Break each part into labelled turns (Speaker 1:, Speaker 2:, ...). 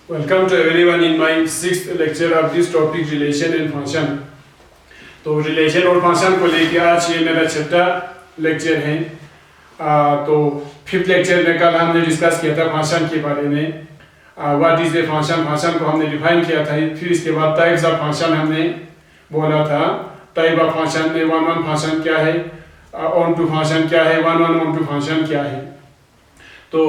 Speaker 1: Welcome to everyone in my sixth lecture of this topic relation and function. तो relation और function को लेके आज ये मेरा छठा लेक्चर है। तो फिफ्थ लेक्चर में कल हमने डिस्कस किया था फंक्शन के बारे में। What is a function, function को हमने डिफाइन किया था। फिर इसके बाद टाइप्स ऑफ फंक्शन हमने बोला था। टाइप ऑफ फंक्शन में वन वन फंक्शन क्या है, ऑन टू फंक्शन क्या है, one one onto function क्या है। तो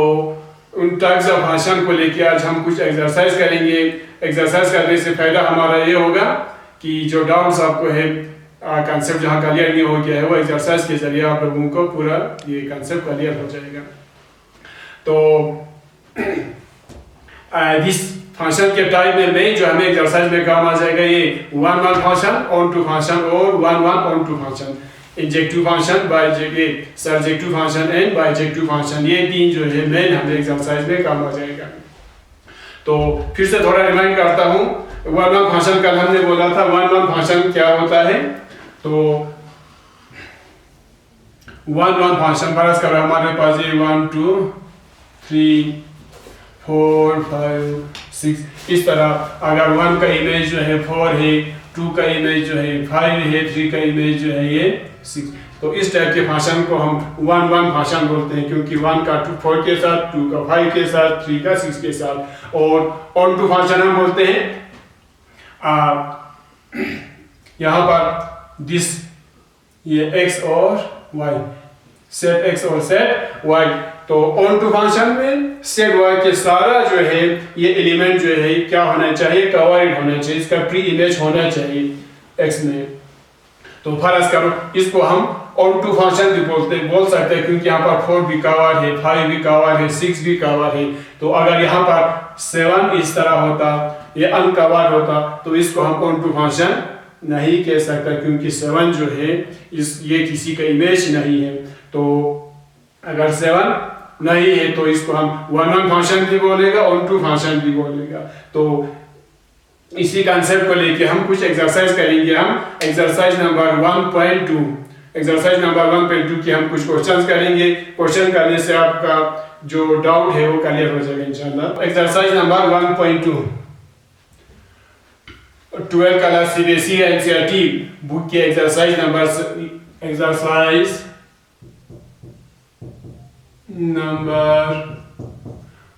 Speaker 1: उन टाइप्स ऑफ फंक्शन को लेके आज हम कुछ एक्सरसाइज करेंगे। एक्सरसाइज करने से फायदा हमारा ये होगा कि जो डाउट्स आपको है, कंसेप्ट जहाँ क्लियर नहीं हो गया है, वो एक्सरसाइज के जरिए आप लोगों को पूरा ये कंसेप्ट क्लियर हो जाएगा। तो दिस फंक्शन के टाइप में जो हमें एक्सरसाइज में काम आ जाएगा, ये one one function, onto function और one one onto function, injective function, bijective, surjective function and bijective function. ये तीन जो है मेन हमें एक्सरसाइज में काम आ जाएगा। तो फिर से थोड़ा रिमाइंड करता हूँ। वन वन फंक्शन कल हमने बोला था वन वन फंक्शन क्या होता है। तो वन वन फंक्शन फर्ज करो हमारे पास ये 1 2 3 4 5 6 इस तरह। अगर 1 का इमेज जो है 4 है, 2 का इमेज जो है 5 है, 3 का इमेज जो है ये 6। तो इस टाइप के फंक्शन को हम वन वन फंक्शन बोलते हैं, क्योंकि 1 का 4 के साथ, 2 का 5 के साथ, 3 का 6 के साथ। और ऑन टू फंक्शन हम बोलते हैं यहाँ पर दिस ये x और y, सेट x और सेट y। तो ऑन टू फंक्शन में सेट y के सारा जो है ये एलिमेंट जो है क्या होना चाहिए, कवर्ड होना चाहिए, इसका प्री इमेज होना चाहिए x में। तो फर्ज करो इसको हम ऑन टू फंक्शन भी बोल सकते हैं, क्योंकि यहाँ पर 4 भी कवर है, 5 भी कवर है, 6 भी कवर है। तो अगर यहाँ पर 7 इस तरह होता, ये अनकवर्ड होता, तो इसको हम ऑन टू फंक्शन नहीं कह सकता, क्योंकि 7 जो है ये किसी का इमेज नहीं है। तो अगर 7 नहीं है तो इसको हम वन वन फंक्शन भी बोलेगा, ऑन टू फंक्शन भी बोलेगा। तो इसी कंसेप्ट को लेके हम कुछ एक्सरसाइज करेंगे। हम एक्सरसाइज नंबर 1.2 एक्सरसाइज नंबर 1.2 के हम कुछ क्वेश्चंस करेंगे। क्वेश्चन करने से आपका जो डाउट है वो क्लियर हो जाएगा इंशाल्लाह। Exercise number 1.2 12 class CBSE NCERT book के एक्सरसाइज नंबर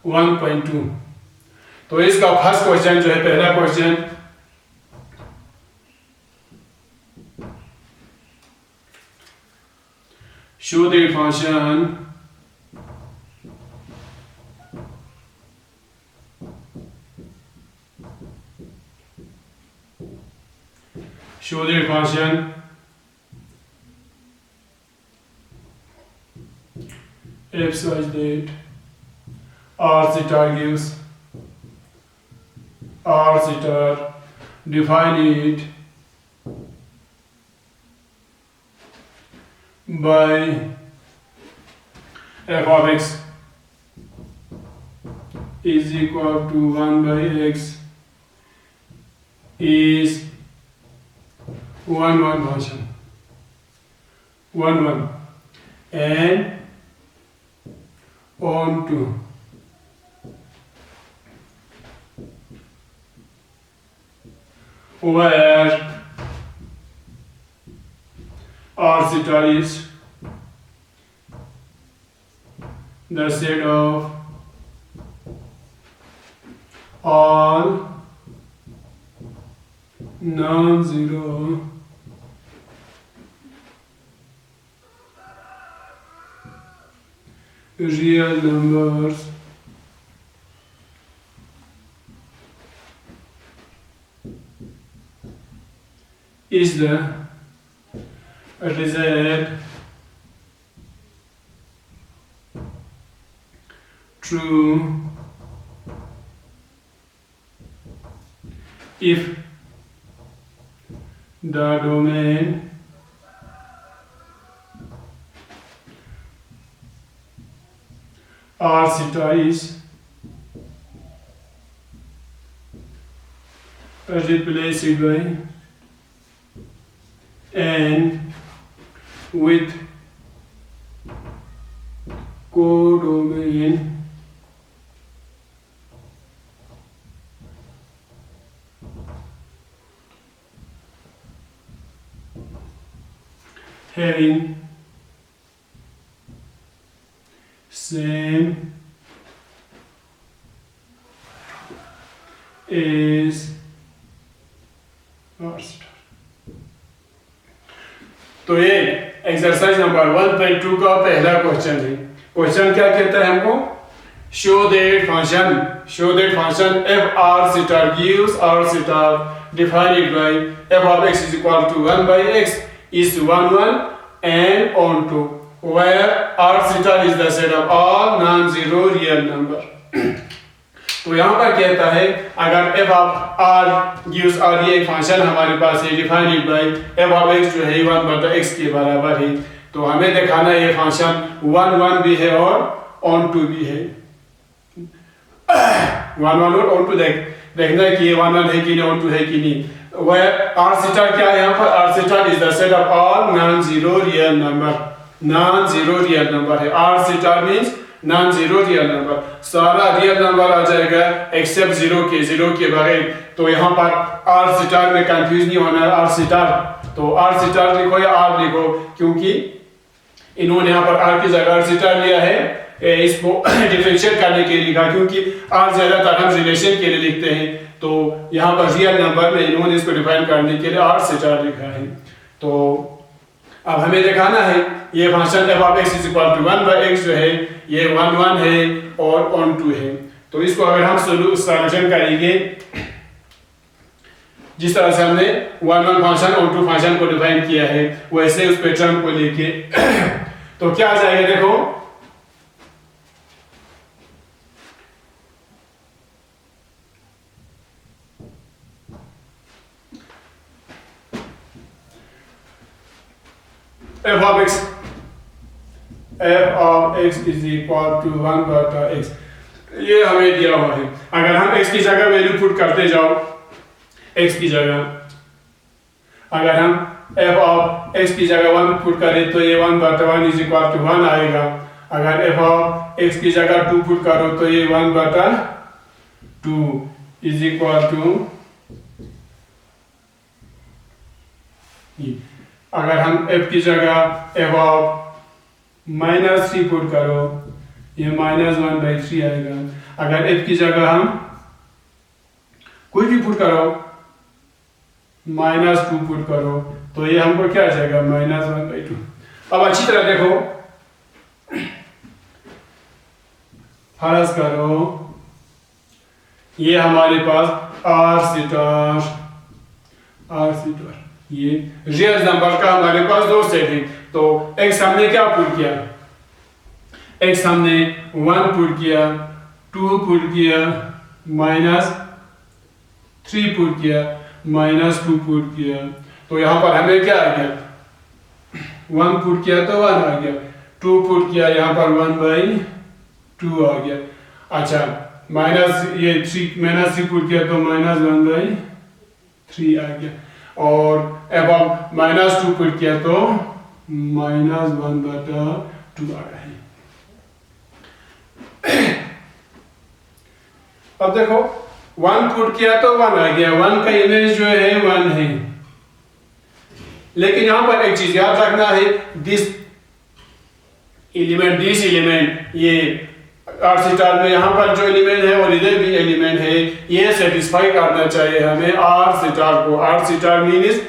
Speaker 1: 1.2। तो इसका फर्स्ट क्वेश्चन जो है, पहला question, show the function show the function f such that r zeta gives r zeta, define it by f of x is equal to 1 by x is one one function, one one, and on to where r zeta is the set of all non-zero real numbers is the result true if the domain r zeta is replaced by n with codomain having same is R star। तो ये exercise number 1.2 का पहला question है। Question क्या कहता है हमको? Show that function f r star gives r star defined by f of x is equal to 1 by x is 1 1 and on to where r star is the set of all non-zero real number। तो यहाँ पर कहता है अगर f of r gives r, ये एक function हमारे पास है defined by f of x जो है 1 बटा x के बराबर है, तो हमें दिखाना है ये फंक्शन 1 1 भी है और ऑन टू भी है। 1 1 और ऑन टू देखना है कि ये 1 1 है कि नहीं, ऑन टू है कि नहीं। वह r स्टार क्या है यहाँ पर? r star is the set of all non zero real number है। r star means non zero real number, सारा रियल नंबर आ जाएगा एक्सेप्ट जीरो के बगैर। तो यहाँ पर r स्टार में कंफ्यूज नहीं होना है। r स्टार तो r स्टार लिखो या r लिखो, क्योंकि इन्होंने यहाँ पर r की जगह r स्टार लिया है इसको डिफरेंशिएट करने के लिए लिखा, क्योंकि r ज्यादातर हम रिलेशन के लिए लिखते हैं, तो यहाँ पर रियल नंबर में इन्होंने इसको डिफाइन करने के लिए r स्टार लिखा है। तो अब हमें दिखाना है ये function f of x is equal to 1 by x जो है ये 1 1 है और ऑन टू है। तो इसको अगर हम सॉल्यूशन करेंगे जिस तरह से हमने 1 1 फंक्शन ऑन टू फंक्शन को डिफाइन किया है वैसे उस पैटर्न को लेके तो क्या आ जाएगा देखो, f of x is equal to 1 बटा x, ये हमें दिया हुआ है। अगर हम x की जगह वैल्यू पुट करते जाओ, x की जगह अगर हम f of x की जगह 1 पुट करें तो ये 1 बटा 1 इज इक्वल टू 1 आएगा। अगर f of x की जगह 2 पुट करो तो ये 1 बटा 2 इज इक्वल टू, अगर हम f की जगह f ऑफ -3 पुट करो ये -1/3 आएगा। अगर f की जगह हम कोई भी पुट करो -2 पुट करो तो ये हमको क्या आ जाएगा -1/2। अब अच्छी तरह देखो, फर्ज करो ये हमारे पास r स्टार ये रियल नंबर का हमारे पास दो सेट है। तो x हमने क्या पुट किया, x हमने 1 पुट किया, 2 पुट किया, -3 पुट किया, -2 पुट किया, तो यहाँ पर हमें क्या आ गया 1 पुट किया तो 1 आ गया, 2 पुट किया यहाँ पर 1/2 आ गया। अच्छा -3 पुट किया तो -1/3 आ गया, और अब -2 पुट किया तो -1/2 आ रहा है। अब देखो 1 पुट किया तो 1 आ गया, 1 का इमेज जो है 1 है, लेकिन यहां पर एक चीज याद रखना है, दिस एलिमेंट ये r स्टार में यहाँ पर जो एलिमेंट है और इधर भी एलिमेंट है, ये सेटिस्फाई करना चाहिए हमें r स्टार को। r स्टार मीन्स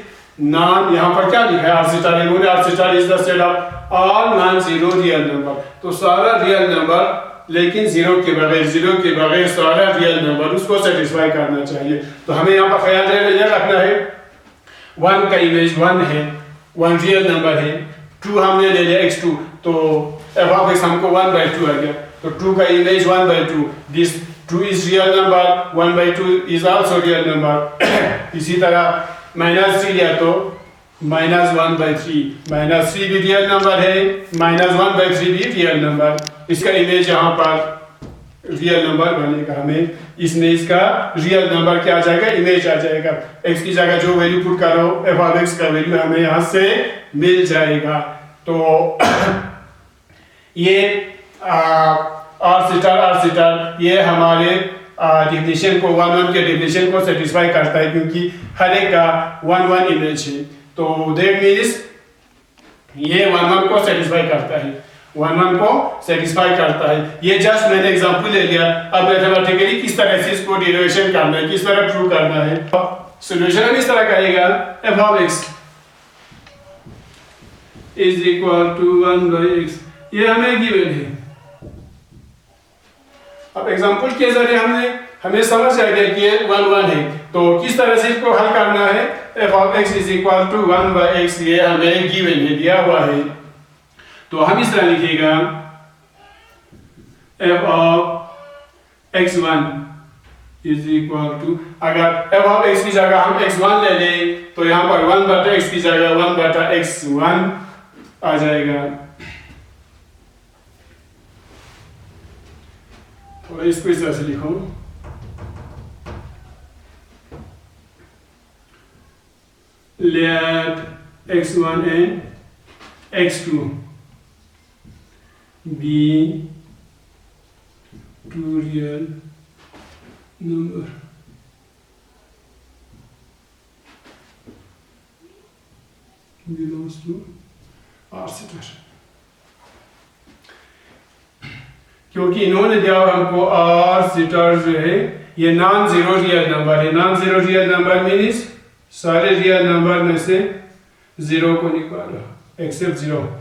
Speaker 1: नॉन, यहाँ पर क्या लिखा है r स्टार, इन्होंने r star is the set of all non zero real number, तो सारा रियल नंबर लेकिन जीरो के बगैर सारा रियल नंबर उसको सेटिस्फाई करना चाहिए। तो हमें यहाँ पर ख्याल रखना है 1 का इमेज 1 है, 1 रियल नंबर है, 2 हमने ले लिया x2, तो f ऑफ x हमको 1/2 आ गया, तो 2 का image 1/2, this 2 is real number, 1/2 is also real number. इसी तरह -3 लिया तो -1/3, -3 भी रियल नंबर है, -1/3 भी रियल नंबर, इसका इमेज यहाँ पर रियल नंबर बनेगा। हमें इसमें इसका रियल नंबर क्या आ जाएगा, इमेज आ जाएगा। x की जगह जो वैल्यू पुट करो f ऑफ x का वैल्यू हमें यहाँ से मिल जाएगा। तो ये r स्टार ये हमारे डिफिनेशन को 1 1 के डिफिनेशन को सेटिस्फाई करता है, क्योंकि हर एक का 1 1 इमेज है। तो दैट मीन्स ये 1 1 को सेटिस्फाई करता है, 1 1 को सेटिस्फाई करता है। ये जस्ट मैंने एग्जांपल ले लिया। अब मैथमेटिकली किस तरह से इसको डेरिवेशन करना है, किस तरह प्रूव करना है। सॉल्यूशन हम इस तरह करेगा, f of x is equal to 1/x, ये हमें गिवन है। अब एग्जांपल के जरिए हमें समझ आ गया कि ये 1 1 है, तो किस तरह से इसको हल करना है। f of x is equal to 1/x, ये हमें गिवन है, दिया हुआ है। तो हम इस तरह लिखेगा f of x1 is equal to, अगर f of x की जगह हम x1 ले लें तो यहाँ पर 1/x की जगह 1/x1 आ जाएगा। और इसको इस तरह से लिखो, let x1 and x2 be two real number belongs to R star। क्योंकि इन्होंने दिया हमको R स्टार जो है ये नॉन जीरो रियल नंबर है। Non zero real number means सारे रियल नंबर में से जीरो को निकालो except zero.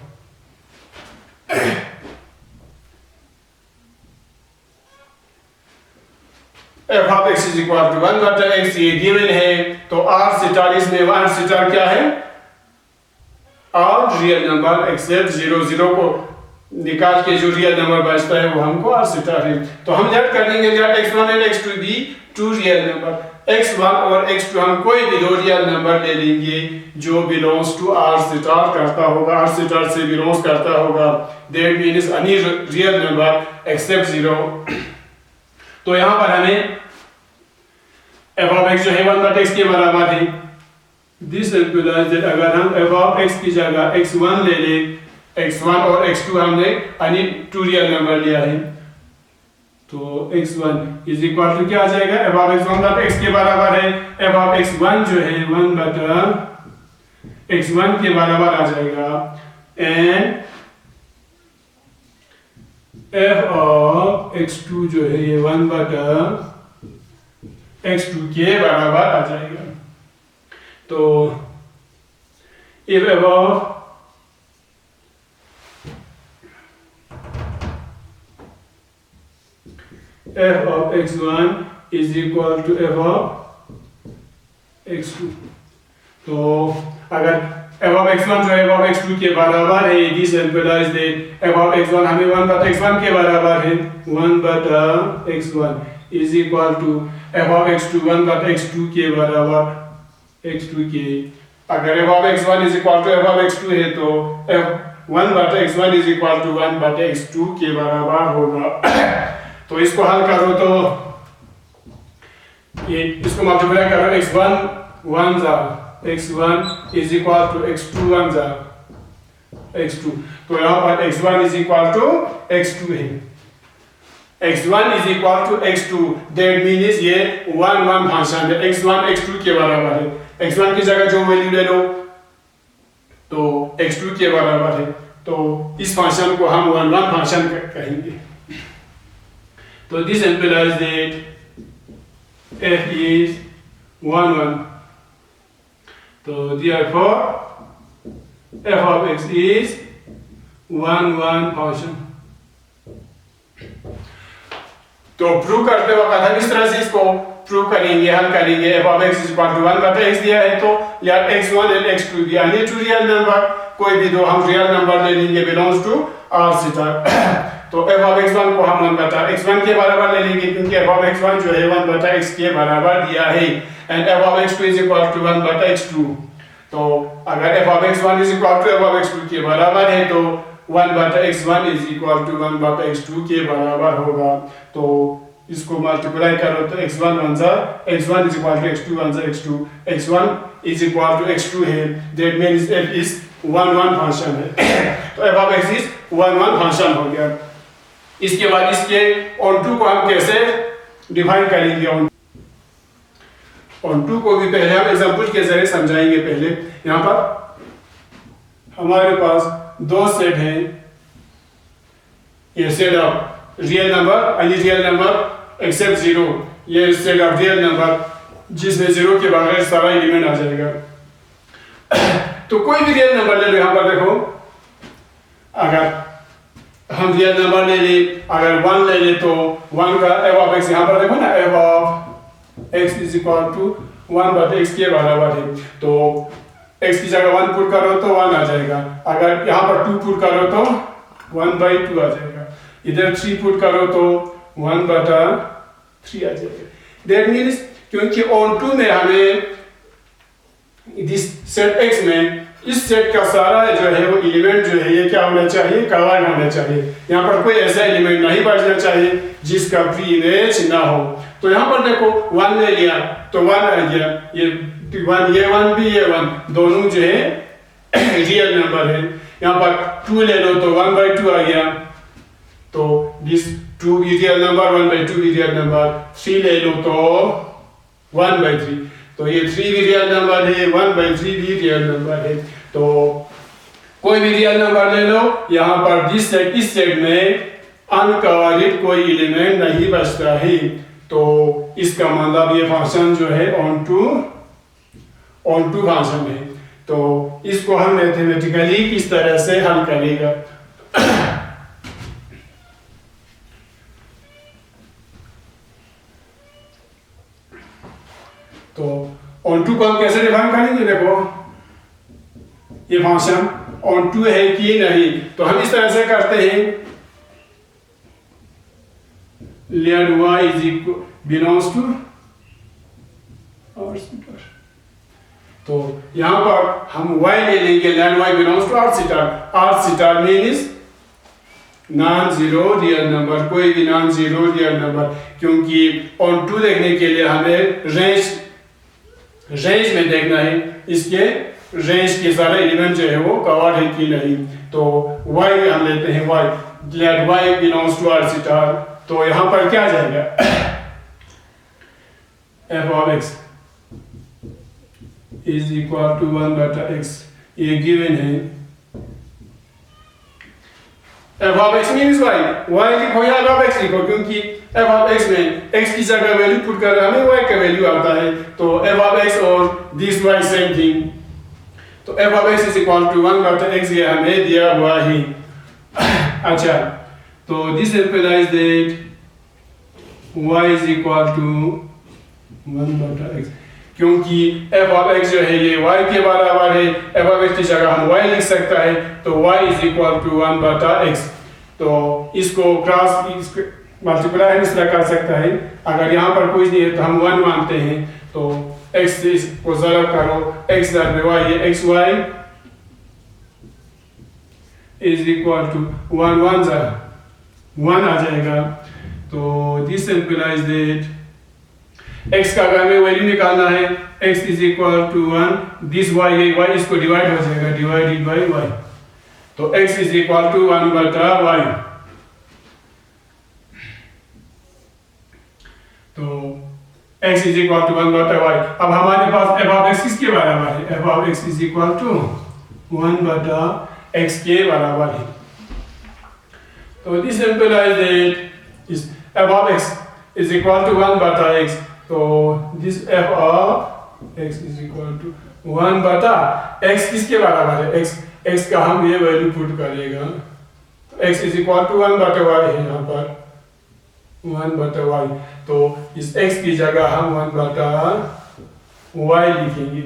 Speaker 1: f of x is equal to 1/x, ये गिवन है, तो R स्टार इसमें R स्टार क्या है, R real number except zero. Zero को निकाल के जो रियल नंबर बचता है वो हमको R स्टार है। तो हम लेट कर लेंगे x1 और x2 भी टू रियल नंबर। x1 और x2 हम कोई भी दो रियल नंबर ले लेंगे जो बिलोंग्स टू R स्टार करता होगा, R स्टार से बिलोंग्स करता होगा, that means any real number except zero. तो यहाँ पर हमें f of x जो है 1/x के बराबर है। दिस इम्प्लाइज दैट अगर हम f of x की जगह x1 ले लें, x1 और x2 हमने यानी टू रियल नंबर लिया है, तो x1 इज इक्वल टू क्या आ जाएगा, f of x 1/x के बराबर है। f of x1 जो है 1/x1 के बराबर आ जाएगा, एंड f of x2 जो है ये 1/x2 के बराबर आ जाएगा। तो if f of x1 is equal to f of x2, तो अगर f of x1 जो है f of x2 के बराबर है, this implies that f of x1 हमें 1/x1 के बराबर है, 1/x1 is equal to f of x2 1/x2 के बराबर x2 के। अगर f of x1 is equal to f of x2 है तो f 1/x1 is equal to 1/x2 के बराबर होगा। तो इसको हल करो तो ये इसको मल्टीप्लाई करो, x1 1 जा x1 is equal to x2 1 जा x2, तो यहाँ पर x1 is equal to x2 है, x1 is equal to x2, that means ये 1 1 फंक्शन है, x1 x2 के बराबर है। x1 की जगह जो वैल्यू ले लो तो x2 के बराबर है, तो इस फंक्शन को हम 1 1 फंक्शन कहेंगे। तो this implies that f is 1 1, तो therefore f of x is 1 1 function. तो प्रूव करते वक्त हम इस तरह से इसको प्रूव करेंगे, हल करेंगे। f of x is equal to 1/x दिया है, तो let x1 and x2 दिया है टू रियल नंबर, कोई भी दो हम रियल नंबर ले लेंगे बिलोंग्स टू R स्टार। तो f of x1 को हम 1/x1 के बराबर ले लेंगे क्योंकि f of x1 जो है 1/x के बराबर दिया है, and f of x2 is equal to 1/x2। तो अगर f of x1 is equal to f of x2 के बराबर है तो 1/x1 is equal to 1/x2 के बराबर होगा। तो इसको मल्टीप्लाई करो तो x1 1 जा x1 is equal to x2 1 जा x2, x1 is equal to x2 है, that means f is 1 1 function है। तो f of x is 1 1 function हो गया। इसके बाद इसके ऑन2 को हम कैसे डिफाइन करेंगे, ऑन2 को भी पहले हम एग्जांपल के जरिए समझाएंगे। पहले यहाँ पर हमारे पास दो सेट हैं, ये set of real number, any real number except zero, ये सेट ऑफ रियल नंबर जिसमें जीरो के बगैर सारा एलिमेंट आ जाएगा। तो कोई भी रियल नंबर ले लो, यहाँ पर देखो, अगर हम रियल नंबर ले ले, अगर 1 ले ले तो 1 का एफ ऑफ एक्स, यहाँ पर देखो ना, F of X is equal to 1 बटे एक्स के बराबर है। तो एक्स की जगह 1 पुट करो तो 1 आ जाएगा, अगर यहाँ पर 2 पुट करो तो 1/2 आ जाएगा, इधर 3 पुट करो तो 1/3 आ जाएगा। दैट मीन्स क्योंकि ऑन टू में हमें इस सेट एक्स में इस सेट का सारा जो है वो एलिमेंट जो है ये क्या होना चाहिए, कवर्ड होना चाहिए। यहाँ पर कोई ऐसा एलिमेंट नहीं बचना चाहिए जिसका प्री इमेज ना हो। तो यहाँ पर देखो 1 ले लिया तो 1 आ गया, ये 1 भी ये 1 दोनों जो है रियल नंबर है। यहाँ पर 2 ले लो तो 1/2 आ गया, तो दिस 2 भी रियल नंबर, 1/2 भी रियल नंबर। 3 ले लो तो 1/3, तो ये 3 भी रियल नंबर है, 1/3 भी रियल नंबर है। तो कोई भी रियल नंबर ले लो, यहाँ पर इस सेट में अनकवर्ड कोई एलिमेंट नहीं बचता है। तो इसका मतलब ये फंक्शन जो है ऑन टू फंक्शन है। तो इसको हम मैथमेटिकली किस तरह से हल करेगा। तो ऑन टू को हम कैसे डिफाइन करेंगे, देखो ये फंक्शन ऑन टू है कि नहीं, तो हम इस तरह से करते हैं, let y is equal belongs to R star. तो यहां पर हम y ले लेंगे, let y belongs to R star. R star means non zero real number, कोई भी नॉन जीरो रियल नंबर, क्योंकि ऑन टू देखने के लिए हमें रेंज में देखना है, इसके रेंज के सारे एलिमेंट जो है वो कवर्ड है कि नहीं। तो y हम लेते हैं, y let y belongs to R star. तो यहां पर क्या आ जाएगा, f of x is equal to 1/x, ये गिवन है। f of x means y लिखो या f ऑफ x लिखो, क्योंकि f ऑफ x में x की जगह वैल्यू पुट कर हमें y का वैल्यू आता है। तो f ऑफ x और दिस y सेम थिंग। तो f of x is equal to 1/x, ये हमें दिया हुआ है। अच्छा, तो this implies that y is equal to 1/x, क्योंकि f of x जो है ये y के बराबर है, f of x की जगह हम y लिख सकता है, तो y is equal to 1/x। तो इसको क्रॉस मल्टीप्लाई इस तरह कर सकता है, अगर यहाँ पर कुछ नहीं है तो हम 1 मानते हैं, तो x को ज़रब करो x दर y, ये xy is equal to 1 आ जाएगा। तो दिस implies that x का अगर हमें वैल्यू निकालना है, x is equal to 1, this y है, y इसको डिवाइड हो जाएगा, डिवाइडेड बाई y, तो x is equal to 1/y। तो x is equal to 1/y। अब हमारे पास f of x किसके बराबर है, f of x is equal to 1/x के बराबर है। तो this implies that is f of x is equal to 1/x। तो this f of x is equal to 1/x किसके बराबर है, x का हम ये वैल्यू पुट करेगा, तो x is equal to 1/y है, यहाँ पर 1/y। तो इस x की जगह हम 1/y लिखेंगे।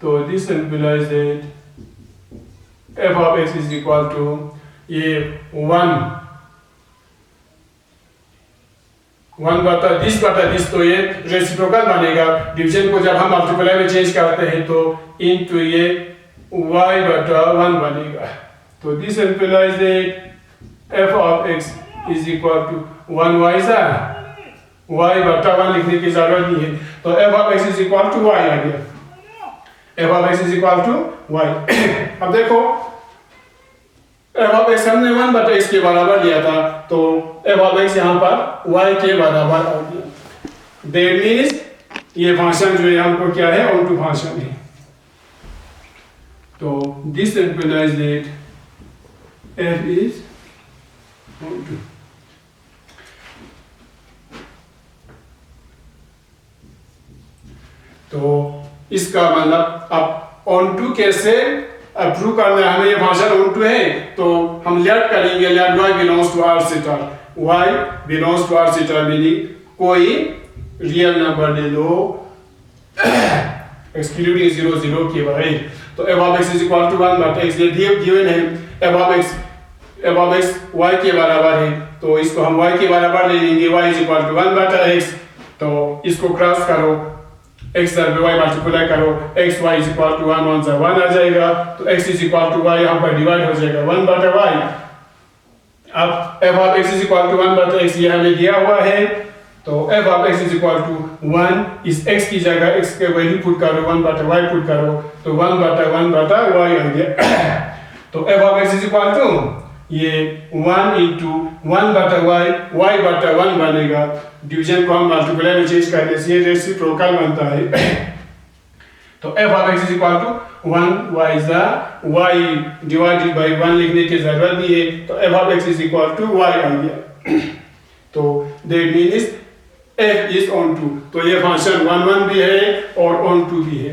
Speaker 1: तो this implies that f of x is equal to ये 1/दिस, तो ये रेसिप्रोकल बनेगा। डिवीजन को जब हम मल्टीप्लाई में चेंज करते हैं तो इनटू ये y/1 बनेगा। तो this implies that f of x is equal to 1y सा y/1 लिखने की जरूरत नहीं है, तो f of x is equal to y आ गया, f of x is equal to y। अब देखो f of x हमने 1/x के बराबर लिया था, तो f of x यहाँ पर y के बराबर आ गया। दैट मीन्स ये फंक्शन जो है हमको क्या है, ऑन टू फंक्शन है। तो this implies that f is onto. तो इसका मतलब अब onto कैसे प्रूव करना है, हमें ये फंक्शन onto है तो हम लेट करेंगे late y belongs to R सेटा, y belongs to R सेटा मीनिंग कोई रियल नंबर ले लो excluding 0 0 के बारे। तो f of x is equal to 1 but x ये given है, f of x y के बराबर है तो इसको हम y के बराबर ले लेंगे, y is equal to 1 बटा x। तो इसको क्रॉस करो, x दर y मल्टीप्लाई करो, x y is equal to 1 1 से 1 आ जाएगा तो x is equal to y यहाँ पर डिवाइड हो जाएगा 1 बटा y। अब f of x is equal to 1 बटा x ये हमें दिया हुआ है तो f of x is equal to 1, इस x की जगह x के वैल्यू पुट करो 1 बटा y पुट करो तो 1 बटा y आ गया। तो f of x is equal to ये 1 into 1 बटा y बटा 1 बनेगा, डिवीजन को हम मल्टीप्लाई में चेंज करने से ये रेसिप्रोकल बनता है। तो f of x is equal to 1 y is the y divided by 1 लिखने की जरूरत नहीं है तो f of x is equal to y आ गया। तो that means f is onto, तो ये फंक्शन 1 1 भी है और onto भी है।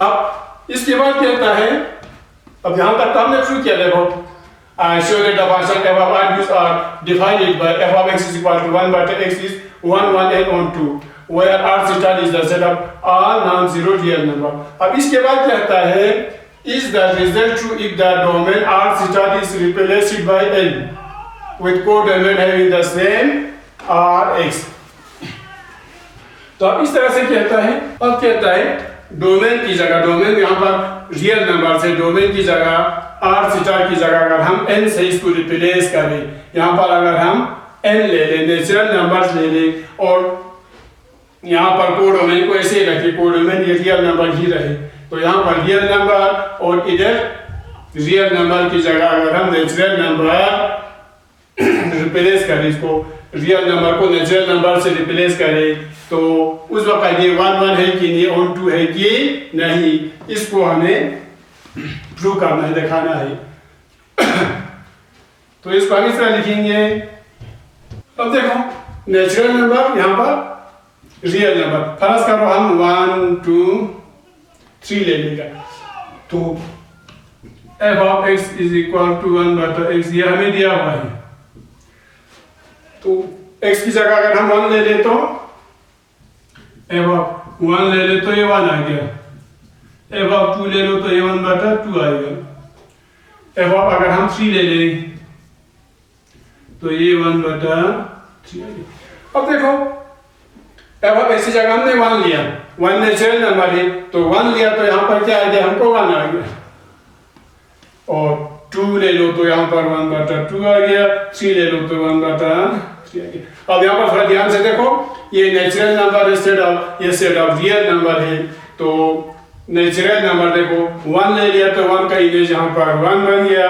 Speaker 1: अब इसके बाद कहता है, अब यहाँ तक हमने प्रूव किया, देखो show that the function f of r are defined by f of x is equal to 1 बटा x is 1 1 and onto, where r zeta is the set of r non-zero real number। अब इसके बाद कहता है is the result true if the domain r zeta is replaced by n with codomain having the same rx। तो अब इस तरह से कहता है, अब कहता है डोमेन की जगह, डोमेन यहाँ पर रियल नंबर से डोमेन की जगह r थीटा की जगह अगर हम n से इसको रिप्लेस करें, यहाँ पर अगर हम n ले लें, नेचुरल नंबर्स ले लें और यहाँ पर कोडोमेन को ऐसे ही रखें, कोडोमेन ये रियल नंबर ही रहे तो यहाँ पर रियल नंबर और इधर रियल नंबर की जगह अगर हम नेचुरल नंबर रिप्लेस करें, इसको रियल नंबर को नेचुरल नंबर से रिप्लेस करें तो उस वक्त ये 1 1 है कि नहीं, ऑन 2 है कि नहीं, इसको हमें प्रूव करना है, दिखाना है। तो इसको हम इस तरह लिखेंगे। अब देखो नेचुरल नंबर यहाँ पर रियल नंबर, फर्ज करो हम 1 2 3 ले लेगा तो f of x is equal to 1 बटा x ये हमें दिया हुआ है तो x की जगह अगर हम 1 ले ले तो f of 1 ले ले तो ये 1 आ गया, f of 2 ले लो तो ये 1 बटा 2 आएगा, f of अगर हम 3 ले ले तो ये 1 बटा 3 आएगा। अब देखो f of x की जगह हमने 1 लिया, 1 नेचुरल नंबर है तो 1 लिया तो यहाँ पर क्या आ गया, हमको 1 आ गया, और 2 ले लो तो यहाँ पर 1 बटा 2 आ गया, 3 ले लो तो 1 बटा 3 आ गया। अब यहाँ पर थोड़ा ध्यान से देखो ये नेचुरल नंबर है सेट ऑफ, ये सेट ऑफ रियल नंबर है तो नेचुरल नंबर देखो 1 ले लिया तो 1 का इमेज यहाँ पर 1 बन गया,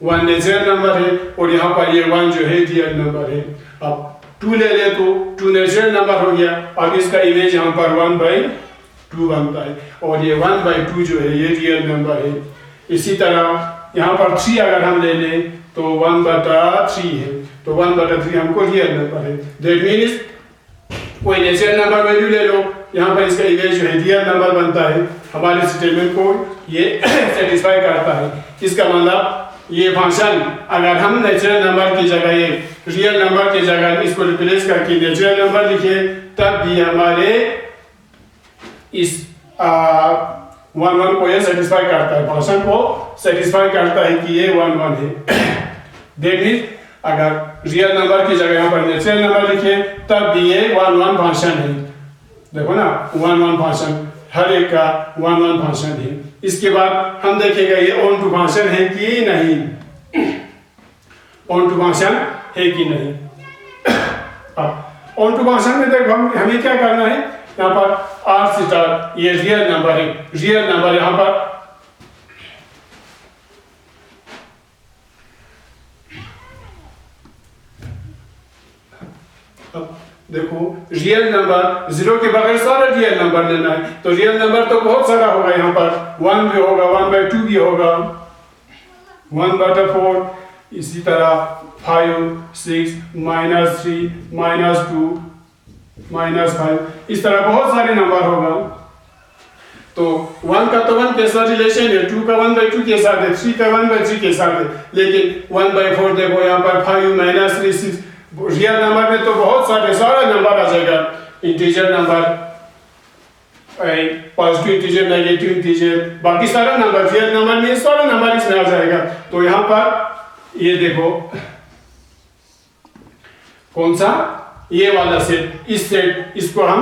Speaker 1: 1 नेचुरल नंबर है और यहाँ पर ये 1 जो है रियल नंबर है। अब 2 ले ले तो 2 नेचुरल नंबर हो गया, अब इसका इमेज यहाँ पर 1/2 बनता है और ये 1/2 जो है ये रियल नंबर है। इसी तरह यहाँ पर 3 अगर हम ले लें तो 1 बटा 3 है तो 1 बटा 3 हमको रियल नंबर है। दैट मीन्स कोई नेचुरल नंबर वैल्यू ले लो, यहाँ पर इसका इमेज जो है रियल नंबर बनता है, हमारे स्टेटमेंट को ये सेटिस्फाई करता है। इसका मतलब ये फंक्शन अगर हम नेचुरल नंबर की जगह ये रियल नंबर की जगह इसको रिप्लेस करके नेचुरल नंबर लिखे तब भी हमारे इस 1 1 को ये सेटिस्फाई करता है, फंक्शन को सेटिस्फाई करता है कि ये 1 1 है। दैट मीन्स अगर रियल नंबर की जगह यहाँ पर नेचुरल नंबर लिखे तब भी ये 1 1 फंक्शन है। देखो ना 1 1 फंक्शन, हर एक का 1 1 फंक्शन है। इसके बाद हम देखेंगे ये ऑन टू फंक्शन है कि नहीं, ऑन टू फंक्शन है कि नहीं। अब ऑन टू फंक्शन में देखो हमें क्या करना है, यहाँ पर आर स्टार ये रियल नंबर है, रियल नंबर यहाँ पर देखो रियल नंबर, जीरो के बगैर सारा रियल नंबर लेना है, तो रियल नंबर तो बहुत सारा होगा यहाँ पर, 1 भी होगा, 1/2 भी होगा, 1/4, इसी तरह 5, 6, -3, -2, -5, इस तरह बहुत सारे नंबर होगा। तो 1 का तो 1 के साथ रिलेशन है, 2 का 1/2 के साथ है, 3 का 1/3 के साथ है, लेकिन 1/4 देखो यहाँ पर 5, -3, 6, रियल नंबर में तो बहुत सारे सारा नंबर आ जाएगा, integer number, positive integer, negative integer, बाकी सारा नंबर, रियल नंबर में सारा नंबर इसमें आ जाएगा। तो यहाँ पर ये देखो कौन सा, ये वाला सेट, इस सेट, इसको हम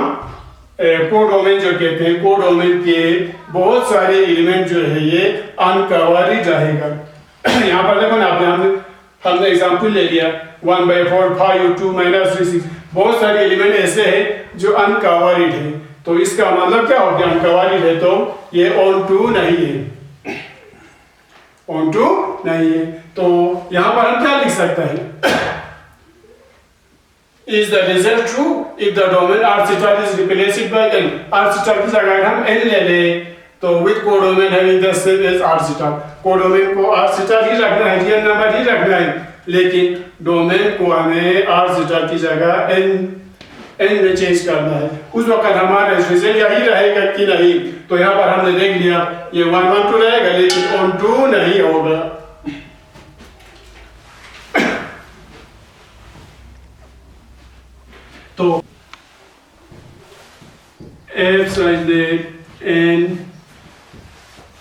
Speaker 1: कोडोमेन जो कहते हैं, कोडोमेन के बहुत सारे एलिमेंट जो है ये अनकवर्ड रहेगा। यहाँ पर देखो ना, हमने एग्जांपल ले लिया 1/4, 5, 2, -3, 6, बहुत सारे एलिमेंट ऐसे हैं जो अनकवर्ड है। तो इसका मतलब क्या हो गया, अनकवर्ड है तो ये ऑन टू नहीं है, ऑन टू नहीं है। तो यहाँ पर हम क्या लिख सकते हैं, is the result true if the domain R star is replaced by n, R star की जगह हम n ले ले, तो with codomain having the same as R star, codomain को R star ही रखना है, रियल नंबर ही रखना है, लेकिन डोमेन को हमें R star की जगह n में चेंज करना है। उस वक्त हमारा रिजल्ट यही रहेगा कि नहीं, तो यहाँ पर हमने देख लिया ये 1, 1, 2 रहेगा, लेकिन ऑन टू नहीं होगा। तो f such that n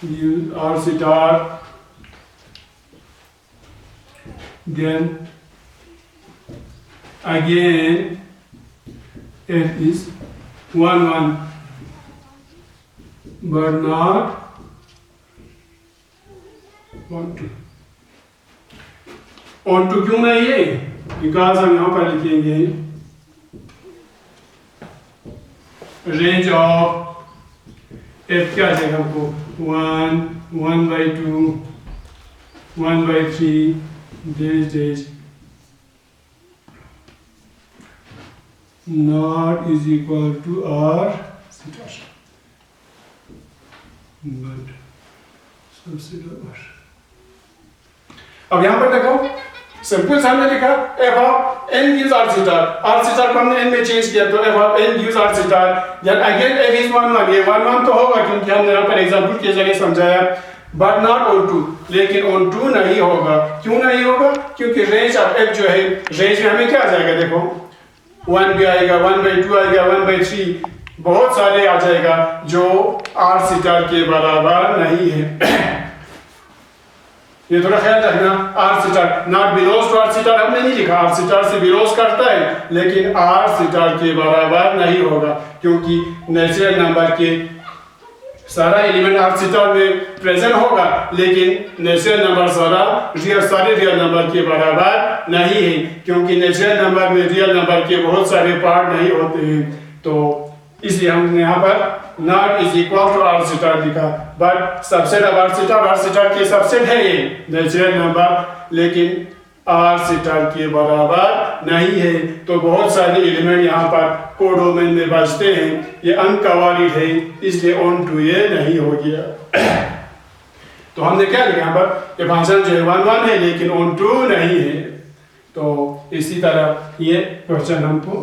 Speaker 1: use R star, then again f is 1, 1, but not 1, 2. On to क्यों नहीं है, बिकॉज हम यहाँ पर लिखेंगे रेंज ऑफ f क्या देगा हमको, 1, 1/2, 1/3, dash not is equal to R star, but subset of R। अब यहाँ पर देखो सिंपल हमने लिखा f of n gives R star, R star को हमने n में चेंज किया, तो f of n gives R star, then again f is 1, 1, ये 1, 1 तो होगा क्योंकि हमने यहाँ पर एग्जांपल के जरिए समझाया, but not on 2, लेकिन on 2 नहीं होगा। क्यों नहीं होगा, क्योंकि रेंज ऑफ f जो है, रेंज में हमें क्या आ जाएगा, देखो 1 भी आएगा, 1/2 आएगा, 1/3, बहुत सारे आ जाएगा जो R star के बराबर नहीं है। ये थोड़ा ख्याल रखना, R star not belongs to R star हमने नहीं लिखा, R star से बिलोंग्स करता है, लेकिन R star के बराबर नहीं होगा, क्योंकि नेचुरल नंबर के सारा एलिमेंट R star में प्रेजेंट होगा, लेकिन नेचुरल नंबर सारे रियल नंबर के बराबर नहीं है, क्योंकि नेचुरल नंबर में रियल नंबर के बहुत सारे पार्ट नहीं होते हैं। तो इसलिए हमने यहाँ पर not is equal to R star लिखा, but subset of R star के सबसेट है ये नेचुरल नंबर, लेकिन R star के बराबर नहीं है। तो बहुत सारे एलिमेंट यहाँ पर कोडोमेन में बचते हैं, ये अनकवर्ड है, इसलिए ऑन टू ये नहीं हो गया। तो हमने क्या लिखा यहाँ पर, ये फंक्शन जो है 1, 1 है, लेकिन ऑन टू नहीं है। तो इसी तरह ये क्वेश्चन हमको